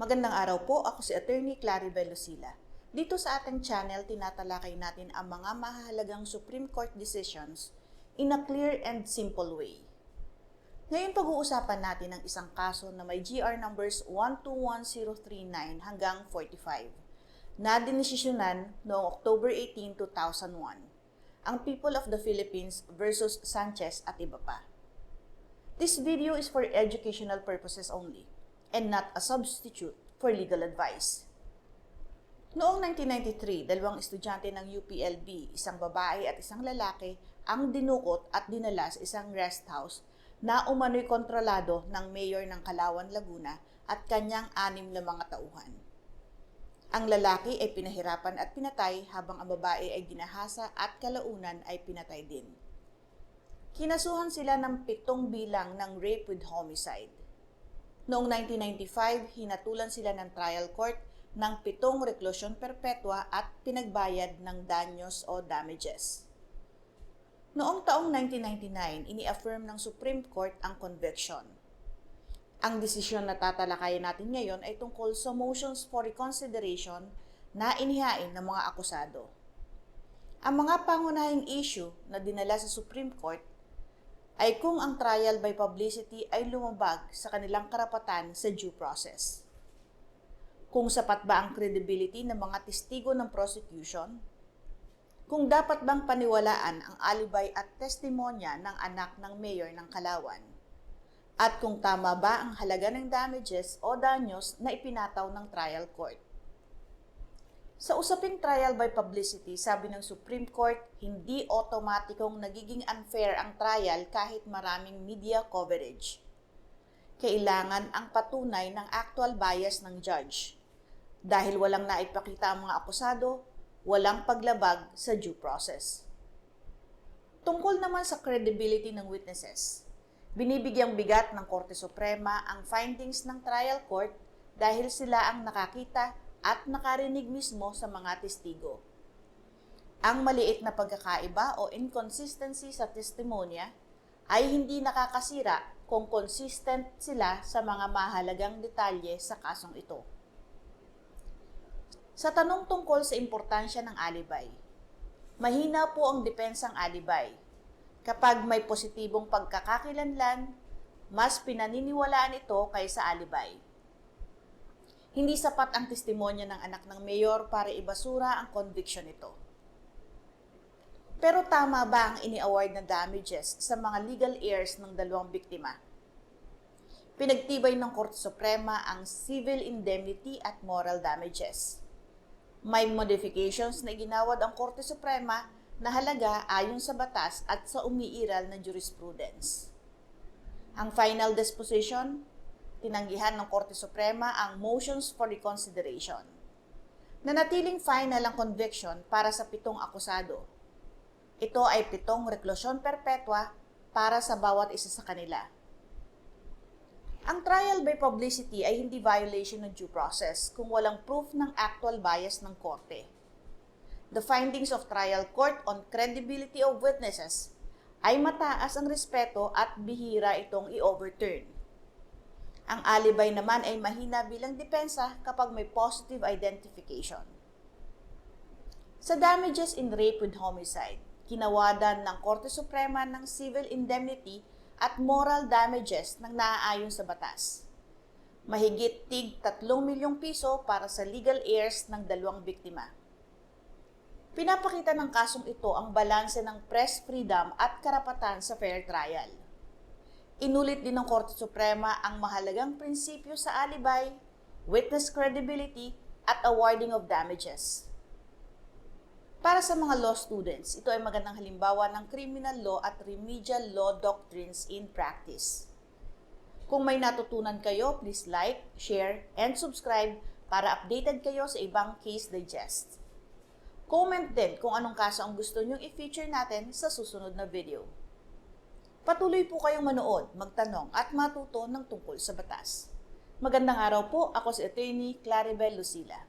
Magandang araw po, ako si Attorney Claribel Lucila. Dito sa ating channel, tinatalakay natin ang mga mahahalagang Supreme Court decisions in a clear and simple way. Ngayon pag-uusapan natin ang isang kaso na may GR numbers 121039 hanggang 45 na dinesisyonan noong October 18, 2001, ang People of the Philippines versus Sanchez at iba pa. This video is for educational purposes only and not a substitute for legal advice. Noong 1993, dalawang estudyante ng UPLB, isang babae at isang lalaki, ang dinukot at dinala sa isang rest house na umano'y kontrolado ng mayor ng Calauan, Laguna at kanyang 6 na mga tauhan. Ang lalaki ay pinahirapan at pinatay habang ang babae ay ginahasa at kalaunan ay pinatay din. Kinasuhan sila ng 7 bilang ng rape with homicide. Noong 1995, hinatulan sila ng trial court ng 7 reklusyon perpetua at pinagbayad ng danyos o damages. Noong taong 1999, ini-affirm ng Supreme Court ang conviction. Ang desisyon na tatalakayan natin ngayon ay tungkol sa motions for reconsideration na inihain ng mga akusado. Ang mga pangunahing issue na dinala sa Supreme Court ay kung ang trial by publicity ay lumabag sa kanilang karapatan sa due process. Kung sapat ba ang credibility ng mga testigo ng prosecution, kung dapat bang paniwalaan ang alibay at testimonya ng anak ng mayor ng Calauan, at kung tama ba ang halaga ng damages o danyos na ipinataw ng trial court. Sa usaping trial by publicity, sabi ng Supreme Court, hindi otomatikong nagiging unfair ang trial kahit maraming media coverage. Kailangan ang patunay ng actual bias ng judge. Dahil walang naipakita ang mga akusado, walang paglabag sa due process. Tungkol naman sa credibility ng witnesses, binibigyang bigat ng Korte Suprema ang findings ng trial court dahil sila ang nakakita at nakarinig mismo sa mga testigo. Ang maliit na pagkakaiba o inconsistency sa testimonya ay hindi nakakasira kung consistent sila sa mga mahalagang detalye sa kasong ito. Sa tanong tungkol sa importansya ng alibay, mahina po ang depensang alibay. Kapag may positibong pagkakakilanlan, mas pinaniniwalaan ito kaysa alibay. Hindi sapat ang testimonya ng anak ng mayor para ibasura ang conviction nito. Pero tama ba ang ini-award na damages sa mga legal heirs ng dalawang biktima? Pinagtibay ng Korte Suprema ang civil indemnity at moral damages. May modifications na ginawad ang Korte Suprema na halaga ayon sa batas at sa umiiral na jurisprudence. Ang final disposition, tinanggihan ng Korte Suprema ang motions for reconsideration. Nanatiling final ang conviction para sa 7 akusado. Ito ay 7 reklusyon perpetua para sa bawat isa sa kanila. Ang trial by publicity ay hindi violation ng due process kung walang proof ng actual bias ng korte. The findings of trial court on credibility of witnesses ay mataas ang respeto at bihira itong i-overturn. Ang alibay naman ay mahina bilang depensa kapag may positive identification. Sa damages in rape with homicide, kinawadan ng Korte Suprema ng civil indemnity at moral damages ng naaayon sa batas. Mahigit tig 3 milyong piso para sa legal heirs ng 2 biktima. Pinapakita ng kasong ito ang balanse ng press freedom at karapatan sa fair trial. Inulit din ng Korte Suprema ang mahalagang prinsipyo sa alibay, witness credibility, at awarding of damages. Para sa mga law students, ito ay magandang halimbawa ng criminal law at remedial law doctrines in practice. Kung may natutunan kayo, please like, share, and subscribe para updated kayo sa ibang case digest. Comment din kung anong kaso ang gusto nyong i-feature natin sa susunod na video. Patuloy po kayong manood, magtanong at matuto ng tungkol sa batas. Magandang araw po, ako si Attorney Claribel Lucila.